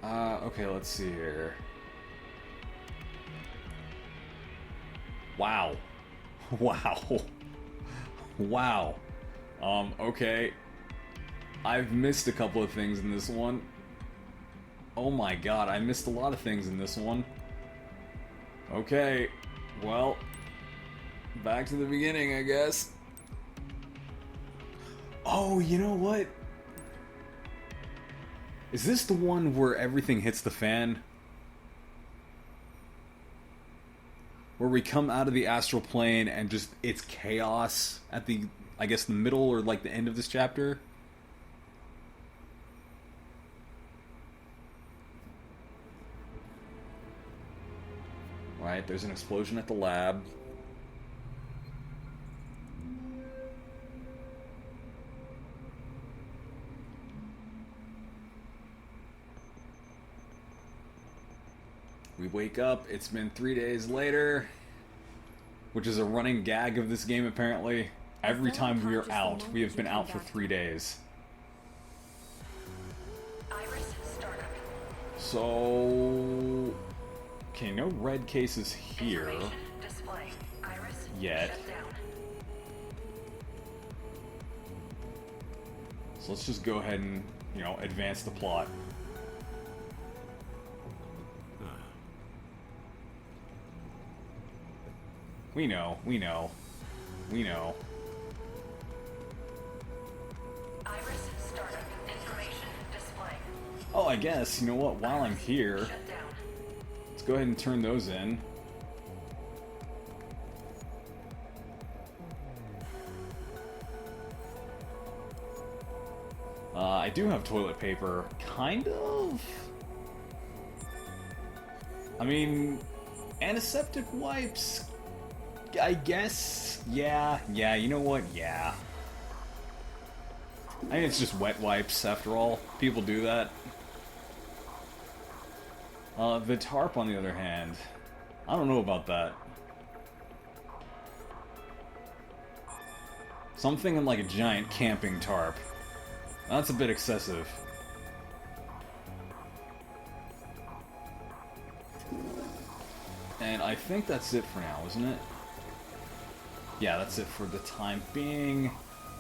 Okay, let's see here. Wow. Wow. Wow. Okay. I've missed a couple of things in this one. Oh my god, I missed a lot of things in this one. Okay. Well, back to the beginning, I guess. Oh, you know what? Is this the one where everything hits the fan? Where we come out of the astral plane and just it's chaos at the, I guess, the middle or like the end of this chapter? Right, there's an explosion at the lab. We wake up, it's been 3 days later, which is a running gag of this game apparently. Every time we are out, we have been out for 3 days. So... Okay, no red cases here yet. So let's just go ahead and, you know, advance the plot. We know, we know, we know. Iris startup information display. Oh, I guess, you know what, while I'm here, let's go ahead and turn those in. I do have toilet paper, kind of. I mean, antiseptic wipes, I guess. Yeah, you know what? Yeah. I think it's just wet wipes, after all. People do that. The tarp, on the other hand, I don't know about that. So I'm thinking like a giant camping tarp. That's a bit excessive. And I think that's it for now, isn't it? Yeah, that's it for the time being.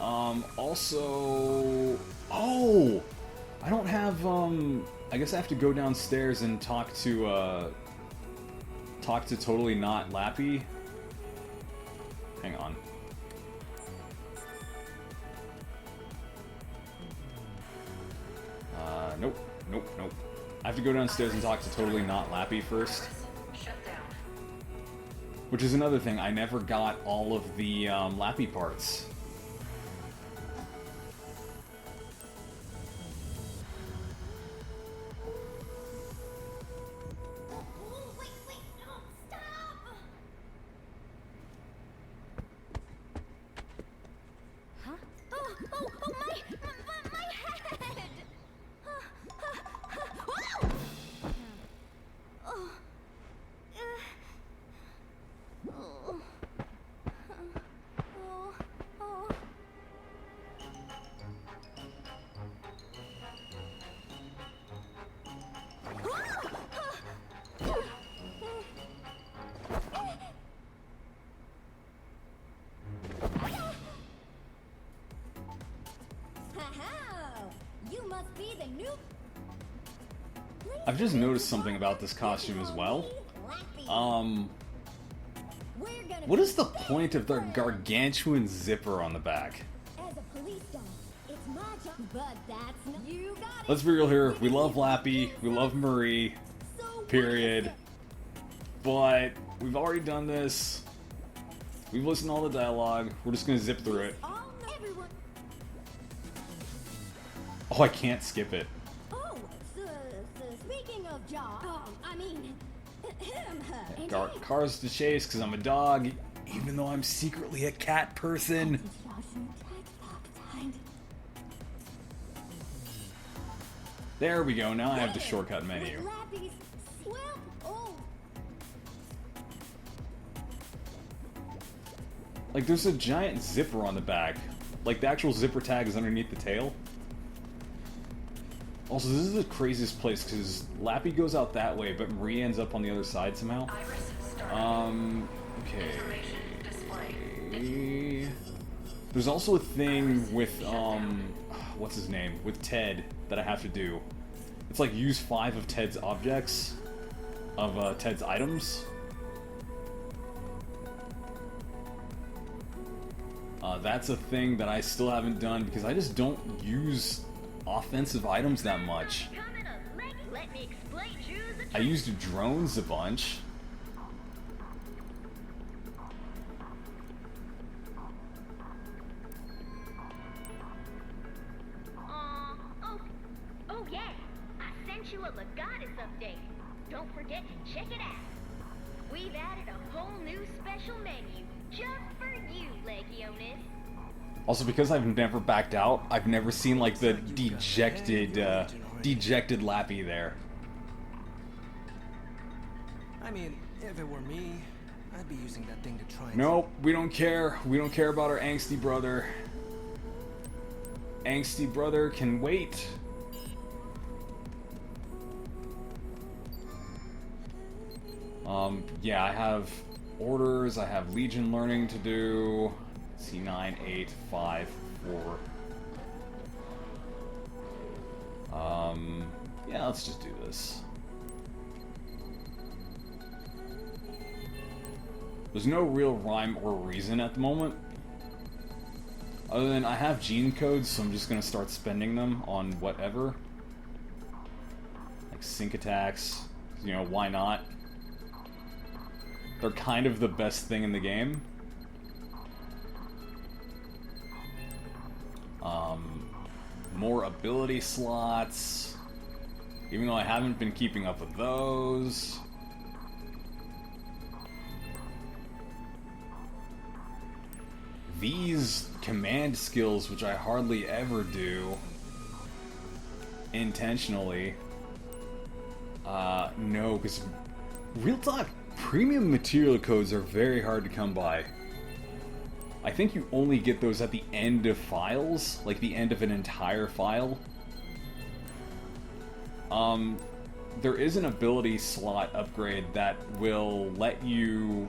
Also... Oh! I don't have, I guess I have to go downstairs and talk to Totally Not Lappy. Hang on. Nope. I have to go downstairs and talk to Totally Not Lappy first. Which is another thing, I never got all of the Lappy parts. I've just noticed something about this costume as well. What is the point of the gargantuan zipper on the back? Let's be real here, we love Lappy, we love Marie, period. But we've already done this. We've listened to all the dialogue, we're just gonna zip through it. Oh, I can't skip it. Cars to chase because I'm a dog, even though I'm secretly a cat person. There we go, now I have the shortcut menu. Like, there's a giant zipper on the back. Like, the actual zipper tag is underneath the tail. Also, this is the craziest place because Lappy goes out that way, but Marie ends up on the other side somehow. Iris startup. Okay. Information display. There's also a thing with, what's his name? With Ted that I have to do. It's like use 5 of Ted's objects, of Ted's items. That's a thing that I still haven't done because I just don't use offensive items that much. I used drones a bunch. Oh yeah, I sent you a Legatus update. Don't forget to check it out. We've added a whole new special menu just for you, Legionist. Also, because I've never backed out, I've never seen like the dejected Lappy there. I mean, if it were me, I'd be using that thing to try and... Nope, we don't care. We don't care about our angsty brother. Angsty brother can wait. Yeah, I have orders, I have Legion learning to do. C9, 8, 5, 4. Yeah, let's just do this. There's no real rhyme or reason at the moment. Other than I have gene codes, so I'm just gonna start spending them on whatever. Like sync attacks, you know, why not? They're kind of the best thing in the game. More ability slots, even though I haven't been keeping up with those. These command skills, which I hardly ever do intentionally. No, because real talk, premium material codes are very hard to come by. I think you only get those at the end of files, like the end of an entire file. There is an ability slot upgrade that will let you...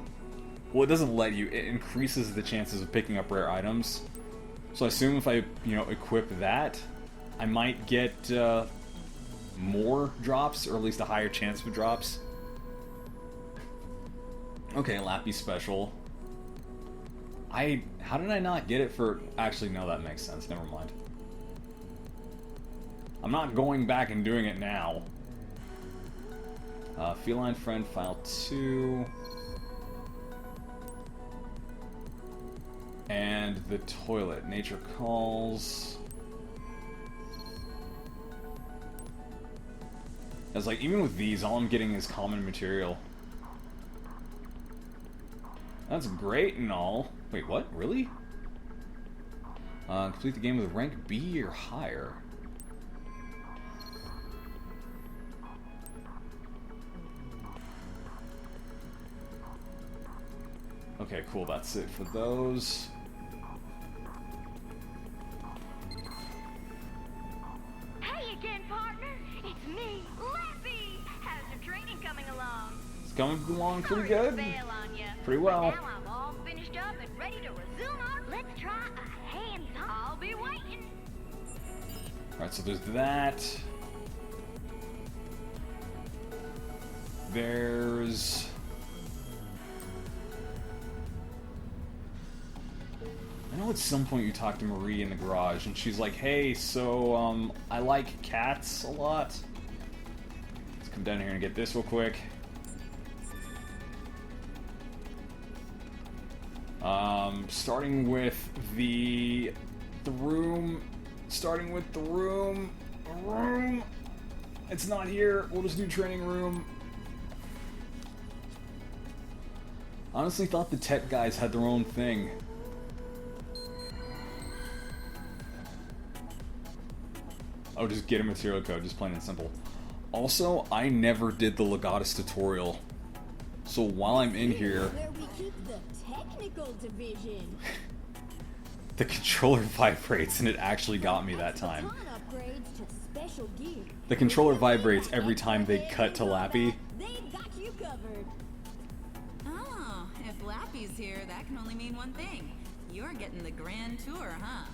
Well, it doesn't let you, it increases the chances of picking up rare items. So I assume if I, you know, equip that, I might get more drops, or at least a higher chance of drops. Okay, Lappy special. How did I not get it for... Actually, no, that makes sense. Never mind. I'm not going back and doing it now. Feline Friend, File 2. And the toilet. Nature Calls. It's like, even with these, all I'm getting is common material. That's great and all. Wait, what? Really? Complete the game with rank B or higher. Okay, cool. That's it for those. Hey again, partner. It's me, Lappy. How's your training coming along? It's coming along pretty Sorry to good. bail on ya, Pretty but well. now I'm all finished up and ready to resume our... Let's try a hands-on. I'll be waiting. Alright, so there's that. There's... I know at some point you talked to Marie in the garage, and she's like, hey, so, I like cats a lot. Let's come down here and get this real quick. Starting with the room. Starting with the room. It's not here. We'll just do training room. Honestly thought the tech guys had their own thing. Oh, just get a material code, just plain and simple. Also, I never did the Legatus tutorial. So while I'm in here... Where we keep the technical division. The controller vibrates and it actually got me that time. Baton upgrades to special gear. The controller vibrates every time they cut to Lappy. They've got you covered. Oh, if Lappy's here, that can only mean one thing. You're getting the grand tour, huh?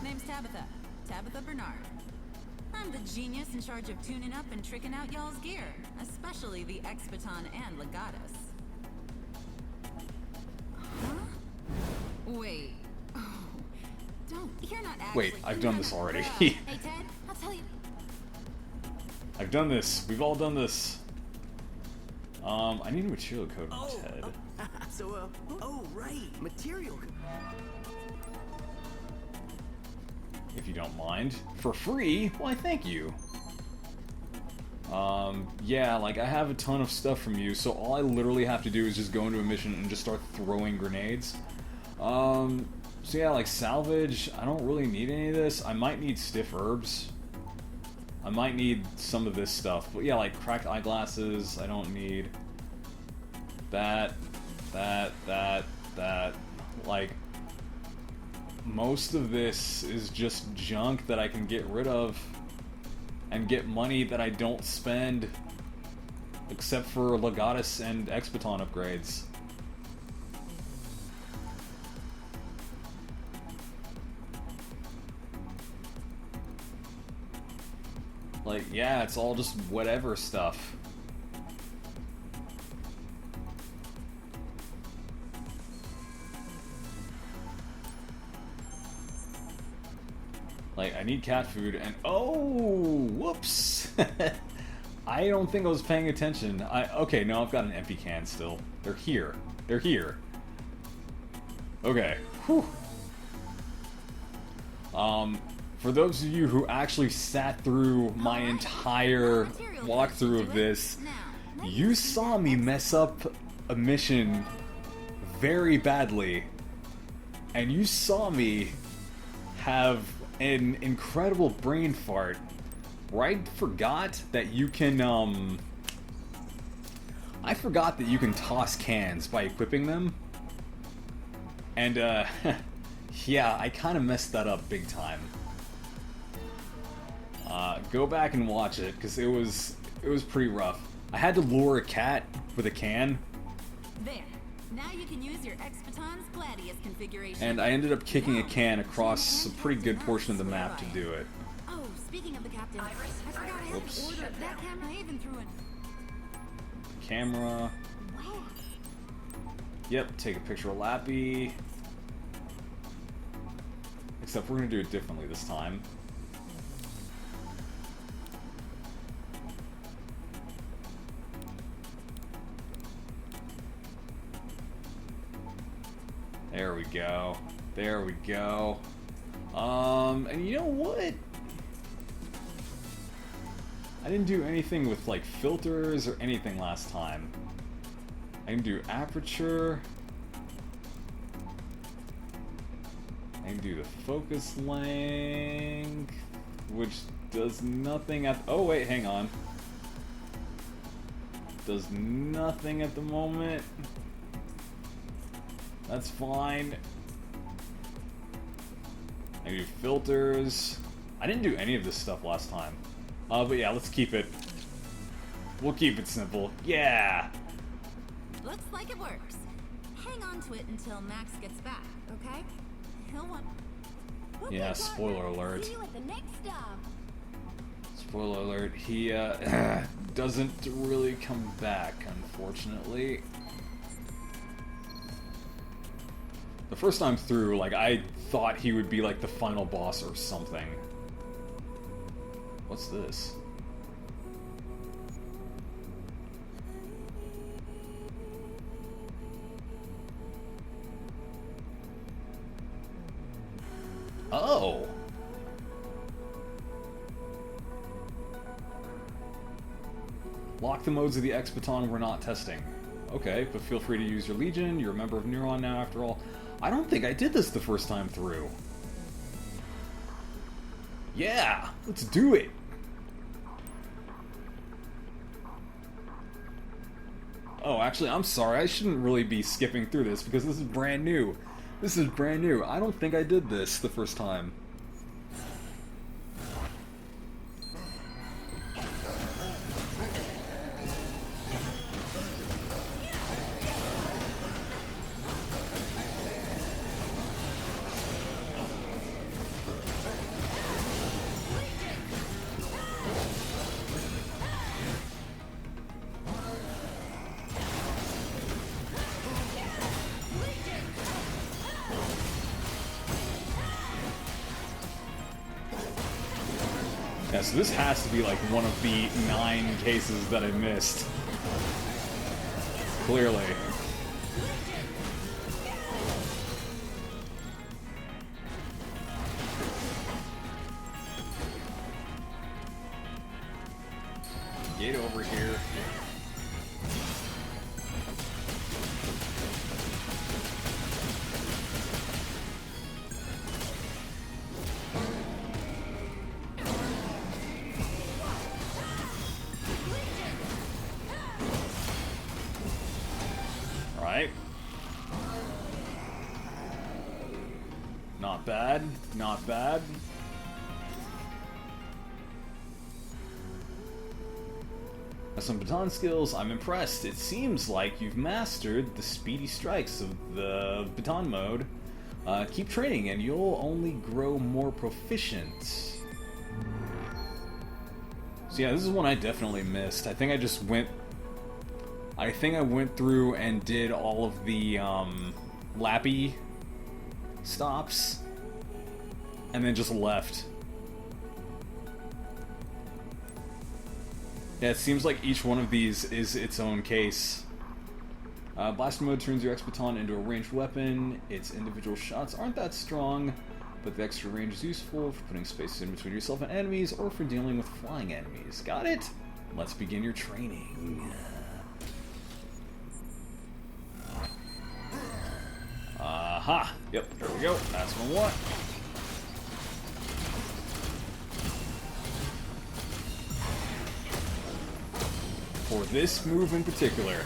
Name's Tabitha. Tabitha Bernard. I'm the genius in charge of tuning up and tricking out y'all's gear, especially the Expiton and Legatus. Huh? Wait. Oh, you're not actually... Wait, I've done this already. Hey, Ted, I'll tell you... I've done this. We've all done this. I need a material code from Ted. Oh, right, material code. If you don't mind. For free? Why, thank you. Yeah, like, I have a ton of stuff from you, so all I literally have to do is just go into a mission and just start throwing grenades. So yeah, like, salvage, I don't really need any of this. I might need stiff herbs. I might need some of this stuff. But yeah, like, cracked eyeglasses, I don't need that. Like, most of this is just junk that I can get rid of and get money that I don't spend except for Legatus and Expiton upgrades. Like, yeah, it's all just whatever stuff. Like, I need cat food, and oh, whoops! I don't think I was paying attention. Okay, no, I've got an empty can still. They're here. They're here. Okay. Whew. For those of you who actually sat through my entire walkthrough of this, you saw me mess up a mission very badly, and you saw me have an incredible brain fart where I forgot that you can, I forgot that you can toss cans by equipping them. And, yeah, I kind of messed that up big time. Go back and watch it, because it was pretty rough. I had to lure a cat with a can. There. Now you can use your Expiton's Gladius configuration. And I ended up kicking a can across a pretty good portion of the map to do it. Oh, speaking of the captain, I forgot I had Whoops. to order that camera I even threw in. Camera. Yep, take a picture of Lappy. Except we're gonna do it differently this time. There we go. There we go. And you know what? I didn't do anything with, like, filters or anything last time. I can do aperture. I can do the focus length, which does nothing at... Oh, wait, hang on. Does nothing at the moment. That's fine. I do filters. I didn't do any of this stuff last time. But yeah, let's keep it. We'll keep it simple. Yeah! Looks like it works. Hang on to it until Max gets back, okay? He'll want... Yeah, Okay, spoiler partner. alert. See you at the next stop. Spoiler alert, he doesn't really come back, unfortunately. The first time through, like, I thought he would be like the final boss or something. What's this? Oh! Lock the modes of the Expiton we're not testing. Okay, but feel free to use your Legion. You're a member of Neuron now, after all. I don't think I did this the first time through. Yeah! Let's do it! Oh, actually, I'm sorry. I shouldn't really be skipping through this because this is brand new. This is brand new. I don't think I did this the first time. Yeah, so this has to be like one of the 9 cases that I missed. Clearly. Get over here. Right. Not bad. Not bad. Some baton skills, I'm impressed. It seems like you've mastered the speedy strikes of the baton mode. Keep training and you'll only grow more proficient. So yeah, this is one I definitely missed. I think I went through and did all of the lappy stops and then just left. Yeah, it seems like each one of these is its own case. Blaster mode turns your X-Baton into a ranged weapon. Its individual shots aren't that strong, but the extra range is useful for putting space in between yourself and enemies or for dealing with flying enemies. Got it? Let's begin your training. Aha! Yep, there we go. That's what I want. For this move in particular.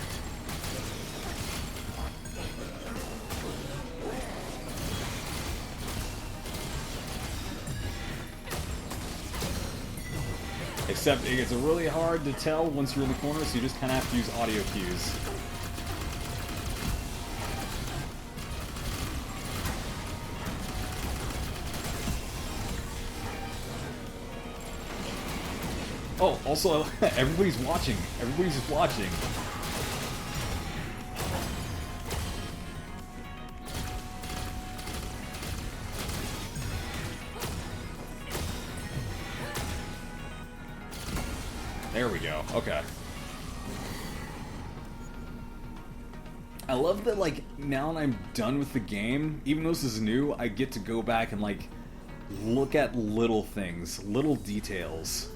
Except it gets really hard to tell once you're in the corner, so you just kind of have to use audio cues. Oh, also, everybody's watching. Everybody's just watching. There we go. Okay. I love that, like, now that I'm done with the game, even though this is new, I get to go back and, like, look at little things, little details.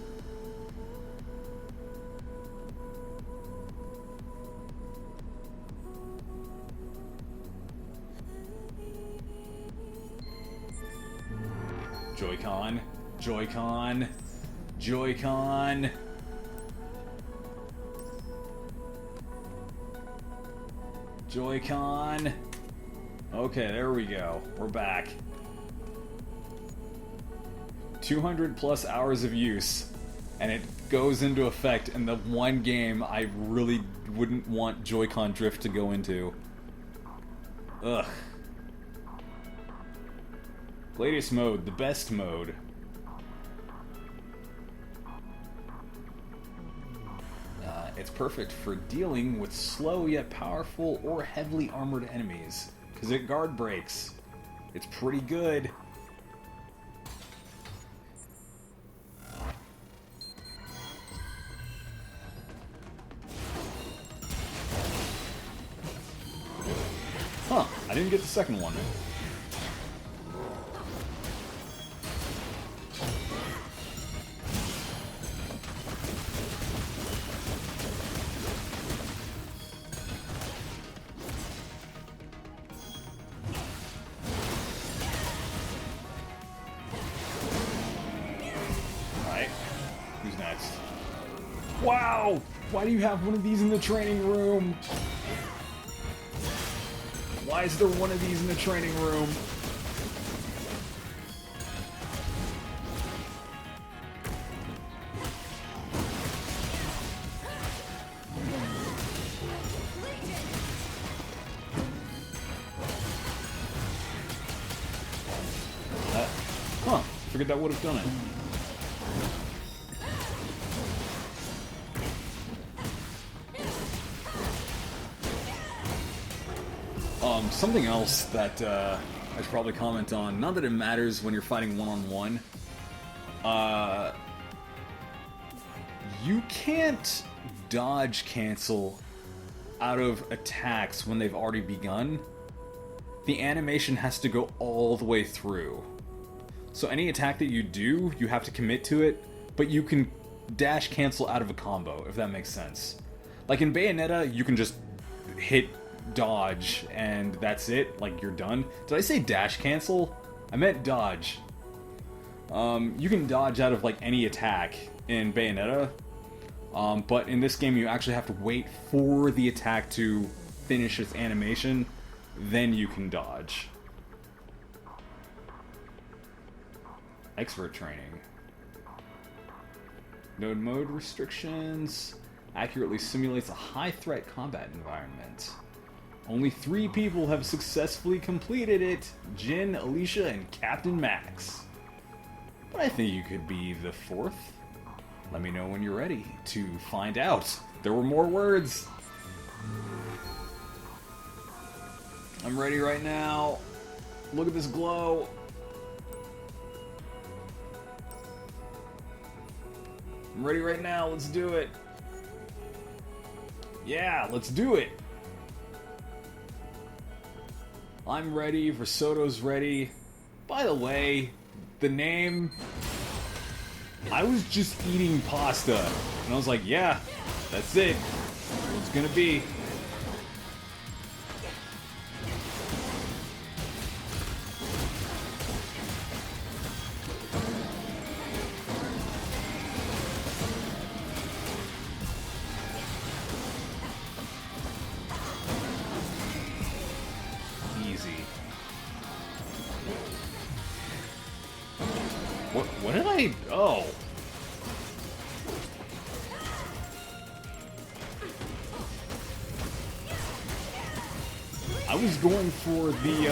Joy-Con, Joy-Con, Joy-Con. Joy-Con. Okay, there we go. We're back. 200 plus hours of use, and it goes into effect in the one game I really wouldn't want Joy-Con drift to go into. Ugh. Latest mode, the best mode. It's perfect for dealing with slow yet powerful or heavily armored enemies, because it guard breaks. It's pretty good. Huh, I didn't get the second one. Wow! Why do you have one of these in the training room? Why is there one of these in the training room? Huh. Figured that would have done it. Something else that I should probably comment on, not that it matters when you're fighting one-on-one, You can't dodge cancel out of attacks when they've already begun. The animation has to go all the way through. So any attack that you do, you have to commit to it, but you can dash cancel out of a combo, if that makes sense. Like in Bayonetta, you can just hit dodge and that's it, like you're done. Did I say dash cancel? I meant dodge. You can dodge out of like any attack in Bayonetta, but in this game you actually have to wait for the attack to finish its animation, then you can dodge. Expert training. Node mode restrictions. Accurately simulates a high-threat combat environment. Only 3 people have successfully completed it. Jin, Alicia, and Captain Max. But I think you could be the 4th. Let me know when you're ready to find out. There were more words. I'm ready right now. Look at this glow. I'm ready right now. Let's do it. Yeah, let's do it. I'm ready. Risotto's ready. By the way, the name... I was just eating pasta. And I was like, yeah, that's it. It's gonna be. What did I... Oh. I was going for the,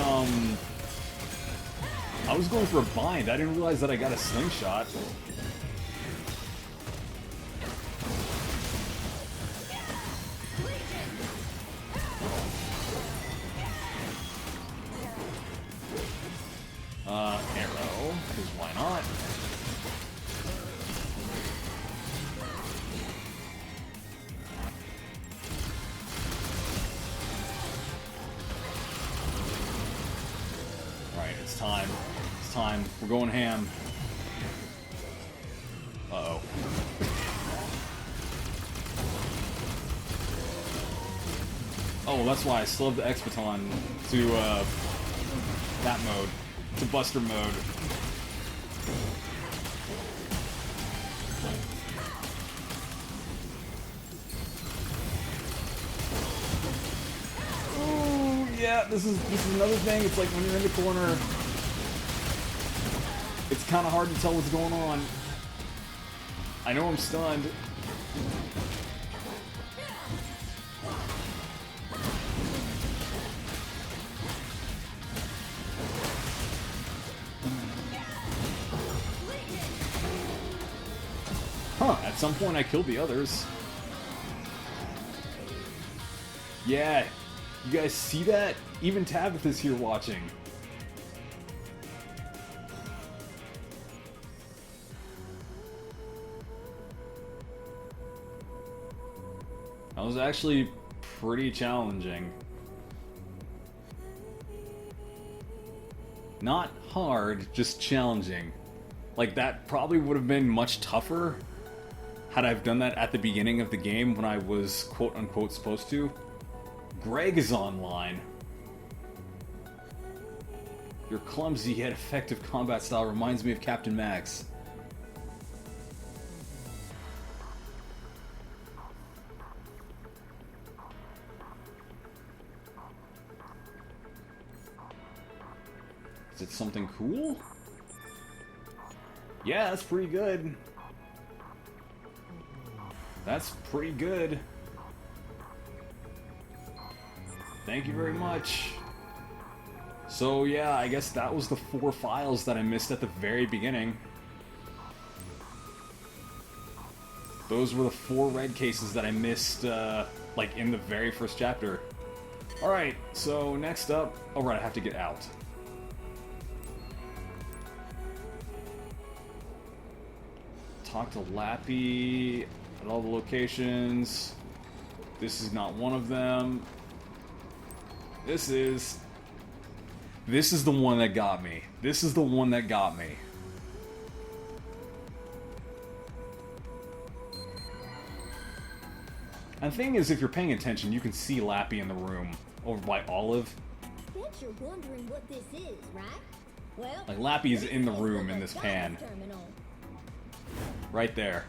I was going for a bind. I didn't realize that I got a slingshot. Arrow, because why not? Alright, it's time. It's time. We're going ham. Uh-oh. Oh, that's why I still have the X-Baton to, that mode. To Buster mode. Ooh, yeah, this is another thing. It's like when you're in the corner, it's kind of hard to tell what's going on. I know I'm stunned. Huh, at some point I killed the others. Yeah, you guys see that? Even Tabitha's here watching. That was actually pretty challenging. Not hard, just challenging. Like, that probably would have been much tougher had I've done that at the beginning of the game when I was quote-unquote supposed to. Greg is online. Your clumsy yet effective combat style reminds me of Captain Max. Is it something cool? Yeah, that's pretty good. That's pretty good. Thank you very much. So yeah, I guess that was the 4 files that I missed at the very beginning. Those were the 4 red cases that I missed, like, in the very first chapter. Alright, so next up... Oh, right, I have to get out. talk to Lappy at all the locations. This is not one of them. This is the one that got me. This is the one that got me. And the thing is, if you're paying attention, you can see Lappy in the room over by Olive. Bet you're wondering what this is, right? Well, Like, Lappy is this in the is room the in this Legatus pan. terminal. Right there.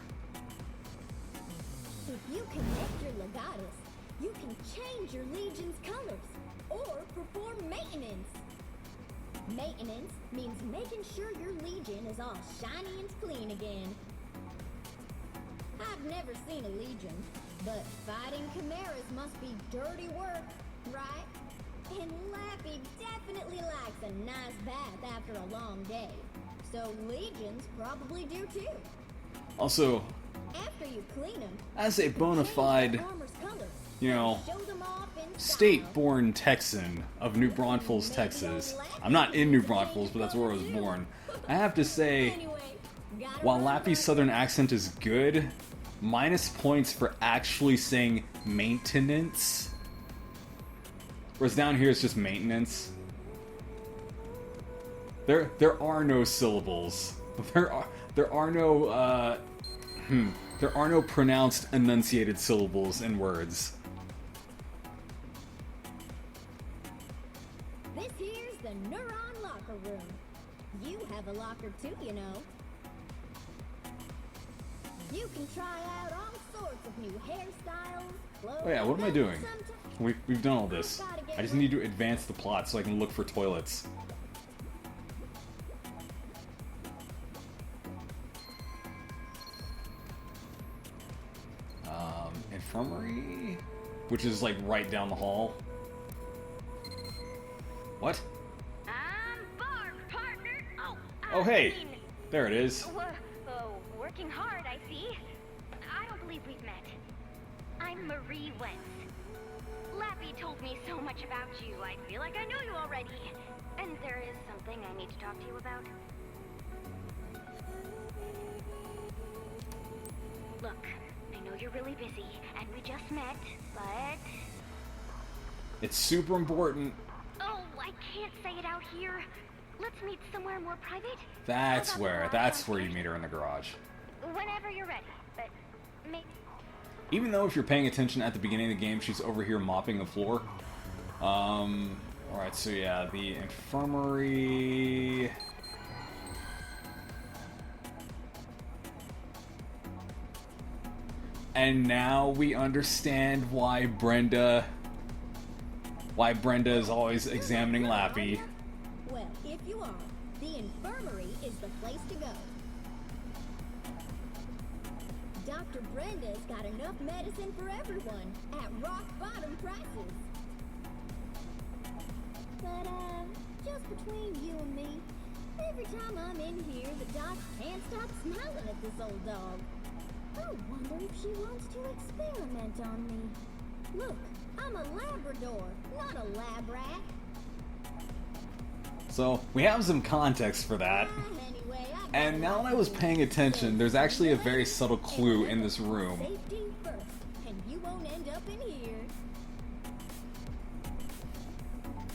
If you connect your Legatus, you can change your Legion's colors or perform maintenance. Maintenance means making sure your Legion is all shiny and clean again. I've never seen a Legion, but fighting chimeras must be dirty work, right? And Lappy definitely likes a nice bath after a long day. So Legions probably do too. Also, After you clean them, as a bona fide, you know, state-born Texan of New Braunfels, Texas. I'm not in New Braunfels, but that's where I was born. I have to say, while Lappy's southern accent is good, minus points for actually saying maintenance. Whereas down here it's just maintenance. There are no syllables. There are no there are no pronounced enunciated syllables in words. This here's the Neuron Locker Room. You have a locker too, you know. You can try out all sorts of new hairstyles, clothes. Oh yeah, what am I doing? Sometimes We've done all this. I just need to advance the plot so I can look for toilets. Infirmary? Which is like right down the hall. What? I'm Barb, partner. Oh hey! There it is. Working hard, I see. I don't believe we've met. I'm Marie Wentz. Lappy told me so much about you, I feel like I know you already. And there is something I need to talk to you about. Look, I know you're really busy, and we just met, but... It's super important. Oh, I can't say it out here. Let's meet somewhere more private. That's How about where. the That's garage where you downstairs? meet her in the garage. Whenever you're ready, but maybe... Even though if you're paying attention at the beginning of the game, she's over here mopping the floor. Alright, so yeah, the infirmary... And now we understand why Brenda is always examining Lappy. Well, if you are, the infirmary is the place to go. Dr. Brenda's got enough medicine for everyone at rock-bottom prices. But, just between you and me, every time I'm in here, the doc can't stop smiling at this old dog. I wonder if she wants to experiment on me. Look, I'm a Labrador, not a lab rat. So, we have some context for that. Anyway, And now that I was paying attention, there's actually a very subtle clue in this room. Safety first, and you won't end up in here.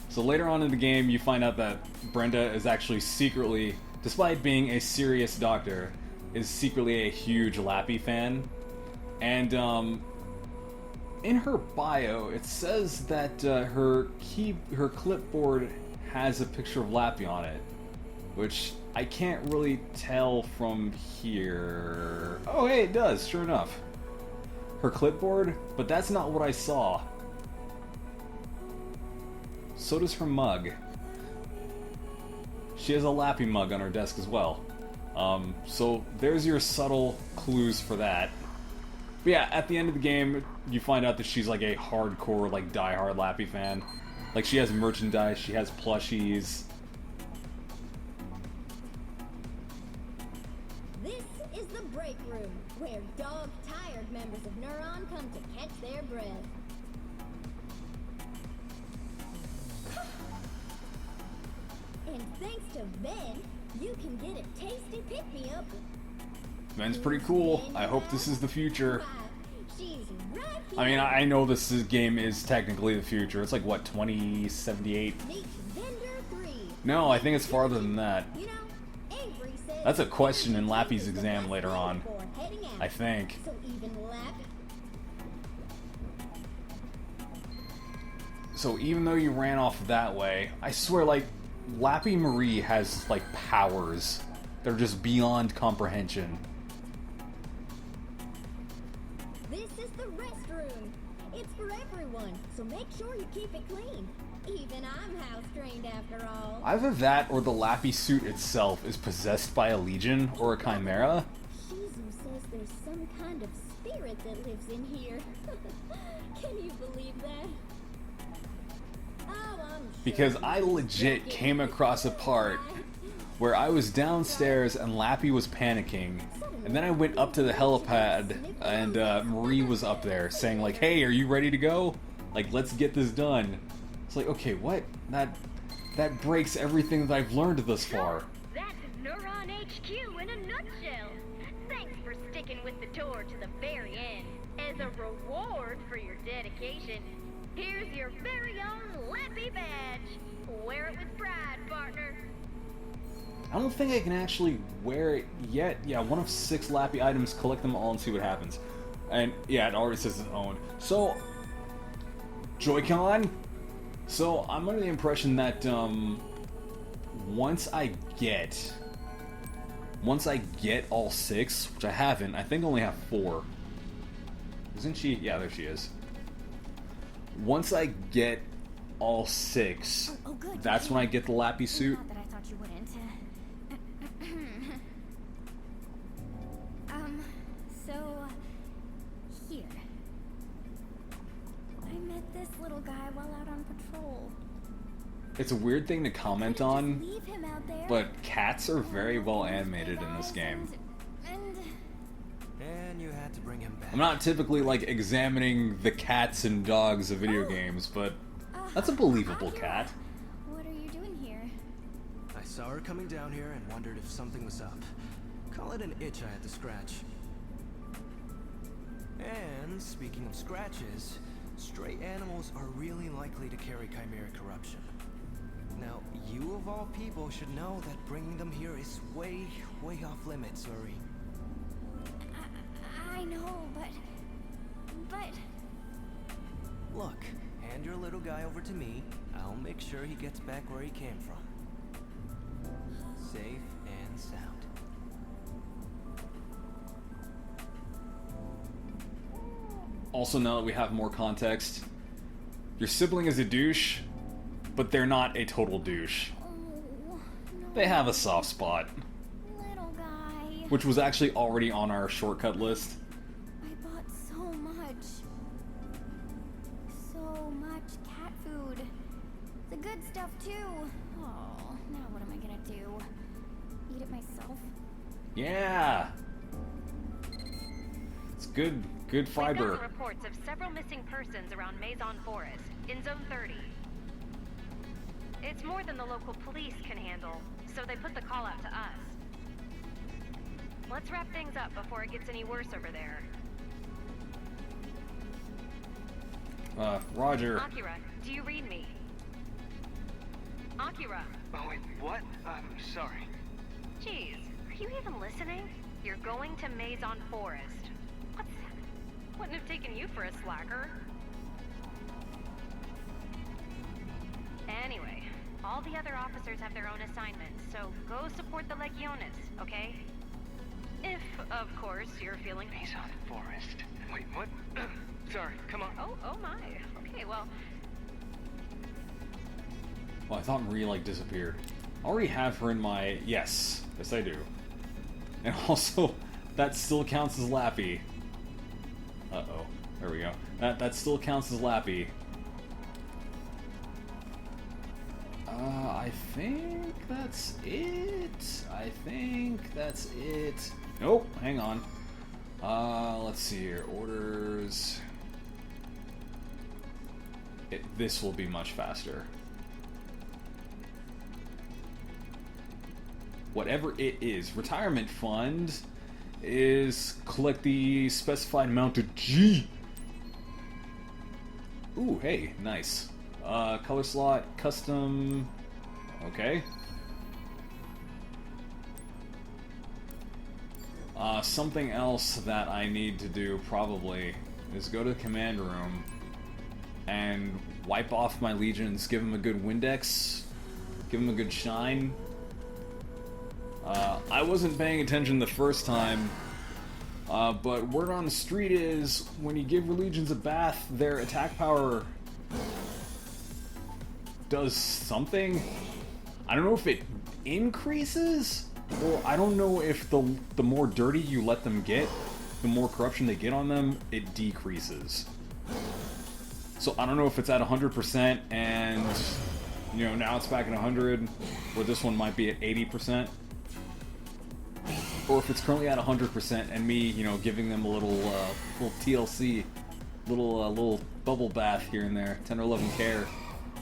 So later on in the game, you find out that Brenda is actually secretly, despite being a serious doctor, is secretly a huge Lappy fan. And in her bio, it says that her clipboard has a picture of Lappy on it, which I can't really tell from here. Oh, hey, it does, sure enough. Her clipboard, but that's not what I saw. So does her mug. She has a Lappy mug on her desk as well. So there's your subtle clues for that. But yeah, at the end of the game, you find out that she's like a hardcore, like die-hard Lappy fan. Like she has merchandise, she has plushies. This is the break room, where dog-tired members of Neuron come to catch their breath. And thanks to Ben, you can get a tasty pick-me-up. Ben's pretty cool. I hope this is the future. She's right I mean, here. I know game is technically the future. It's like, what, 2078? Meet Vendor 3. No, I think it's farther than that. You know, Avery says That's a question in Vendor Lappy's 2 is the exam best later way on. for heading out. I think. So even Lappy. So even though you ran off that way, I swear, like, Lappy Marie has, like, powers. They're just beyond comprehension. This is the restroom. It's for everyone, so make sure you keep it clean. Even I'm house trained after all. Either that or the Lappy suit itself is possessed by a legion or a chimera. Shizu says there's some kind of spirit that lives in here. Can you believe that? Oh, I'm sure Because you I just legit joking. came across a part where I was downstairs and Lappy was panicking, and then I went up to the helipad and Marie was up there saying like, "Hey, are you ready to go? Like, let's get this done." It's like, okay, what? That breaks everything that I've learned thus far. That's Neuron HQ in a nutshell. Thanks for sticking with the tour to the very end. As a reward for your dedication, here's your very own Lappy badge. Wear it with pride, partner. I don't think I can actually wear it yet. Yeah, one of 6 Lappy items, collect them all and see what happens. And yeah, it already says it's owned. So, Joy-Con? So, I'm under the impression that, once I get all 6, which I haven't, I think I only have 4. Isn't she? Yeah, there she is. Once I get all 6, Oh, good. that's when I get the Lappy suit. Not that I thought you wouldn't. So here. I met this little guy while out on patrol. It's a weird thing to comment Couldn't on, just leave him out there. but cats are very well animated in this game. And And you had to bring him back. I'm not typically like examining the cats and dogs of video games, but that's a believable Akira, cat. What are you doing here? I saw her coming down here and wondered if something was up. Call it an itch I had to scratch. And speaking of scratches, stray animals are really likely to carry chimeric corruption. Now, you of all people should know that bringing them here is way off limits, Uri. I know, but Look, hand your little guy over to me. I'll make sure he gets back where he came from. Safe and sound. Also, now that we have more context, your sibling is a douche, but they're not a total douche. oh, no, They have a soft spot, little guy. which was actually already on our shortcut list. I bought so much cat food. The good stuff too. Oh, now what am I gonna do? Eat it myself? Yeah! It's good We've fiber. gotten reports of several missing persons around Maison Forest, in Zone 30. It's more than the local police can handle, so they put the call out to us. Let's wrap things up before it gets any worse over there. Roger. Akira, do you read me? Akira! Oh, wait, what? I'm sorry. Jeez, are you even listening? You're going to Maison Forest. What's that? Wouldn't have taken you for a slacker. Anyway, all the other officers have their own assignments, so go support the Legiones, okay? If, of course, you're feeling... Maison Forest. Wait, what? Sorry, come on. Oh my. Okay, well, Well, I thought Marie, like, disappeared. I already have her in my... Yes. Yes, I do. And also, that still counts as Lappy. Uh-oh. There we go. That still counts as Lappy. I think that's it. I think that's it. Nope, hang on. Let's see here. Orders. This will be much faster. Whatever it is. Retirement fund. is collect the specified amount of G. Ooh, hey, nice. Color slot, custom. Okay. Something else that I need to do probably is go to the command room and wipe off my legions, give them a good Windex, give them a good shine. I wasn't paying attention the first time, but word on the street is when you give your legions a bath, their attack power does something. I don't know if it increases, or I don't know if the more dirty you let them get, the more corruption they get on them, it decreases. So I don't know if it's at 100% and, you know, now it's back at 100, where this one might be at 80%. Or if it's currently at 100% and me, you know, giving them a little TLC, little bubble bath here and there, 10 or 11 care.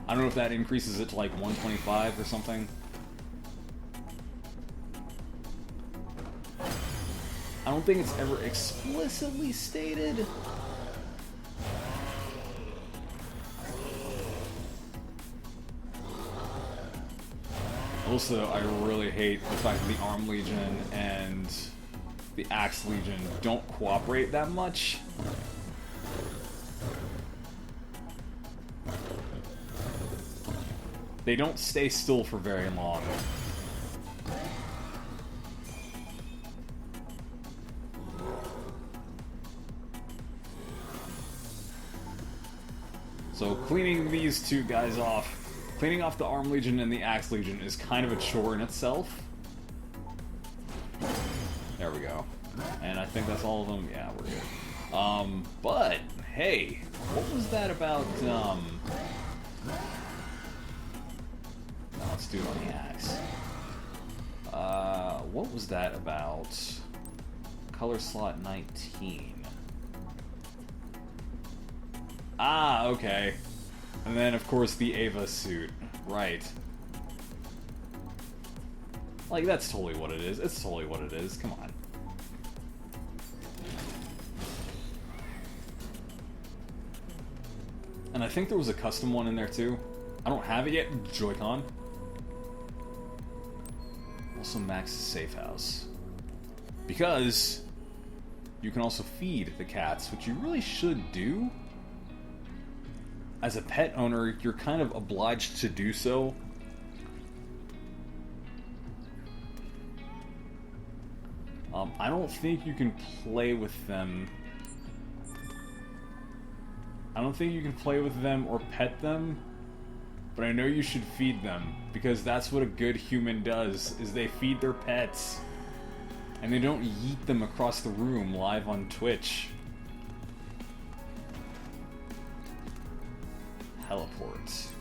I don't know if that increases it to like 125 or something. I don't think it's ever explicitly stated. Also, I really hate the fact that the Arm Legion and the Axe Legion don't cooperate that much. They don't stay still for very long. So cleaning these two guys off, cleaning off the Arm Legion and the Axe Legion is kind of a chore in itself. There we go. And I think that's all of them. Yeah, we're good. But, hey, what was that about, no, let's do it on the Axe. What was that about color slot 19? Ah, okay. And then, of course, the Ava suit. Right. Like, that's totally what it is. It's totally what it is. Come on. And I think there was a custom one in there, too. I don't have it yet. Joy-Con. Also, Max's safe house. Because you can also feed the cats, which you really should do. As a pet owner, you're kind of obliged to do so. I don't think you can play with them. I don't think you can play with them or pet them, but I know you should feed them, because that's what a good human does, is they feed their pets. And they don't yeet them across the room live on Twitch. Teleports.